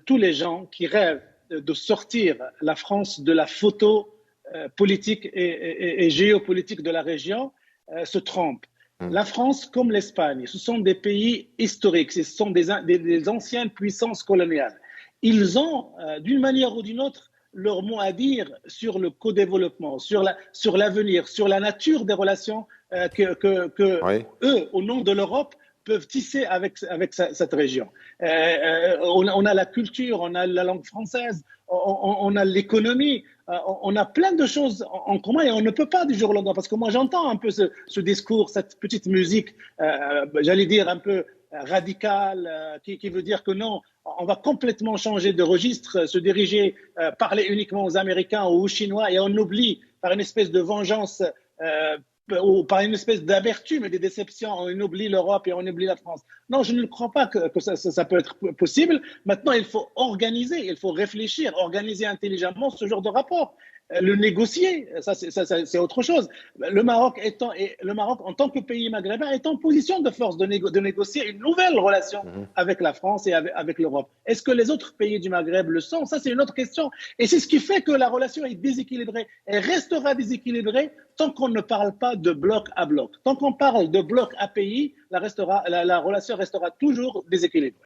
tous les gens qui rêvent de sortir la France de la photo politique et géopolitique de la région se trompent. La France, comme l'Espagne, ce sont des pays historiques, ce sont des anciennes puissances coloniales. Ils ont, d'une manière ou d'une autre, leur mot à dire sur le co-développement, sur l'avenir, sur la nature des relations que Oui. eux, au nom de l'Europe, peuvent tisser avec cette région. On a la culture, on a la langue française, on a l'économie, on a plein de choses en commun et on ne peut pas du jour au lendemain. Parce que moi, j'entends un peu ce discours, cette petite musique, j'allais dire un peu radicale, qui veut dire que non, on va complètement changer de registre, se diriger, parler uniquement aux Américains ou aux Chinois et on oublie par une espèce de vengeance ou par une espèce d'amertume et de déception, on oublie l'Europe et on oublie la France. Non, je ne crois pas que ça peut être possible. Maintenant, il faut organiser, il faut réfléchir, organiser intelligemment ce genre de rapport. Le négocier, ça c'est autre chose. Le Maroc, en tant que pays maghrébin, est en position de force de négocier une nouvelle relation avec la France et avec l'Europe. Est-ce que les autres pays du Maghreb le sont? Ça, c'est une autre question. Et c'est ce qui fait que la relation est déséquilibrée. Elle restera déséquilibrée tant qu'on ne parle pas de bloc à bloc. Tant qu'on parle de bloc à pays, la relation restera toujours déséquilibrée.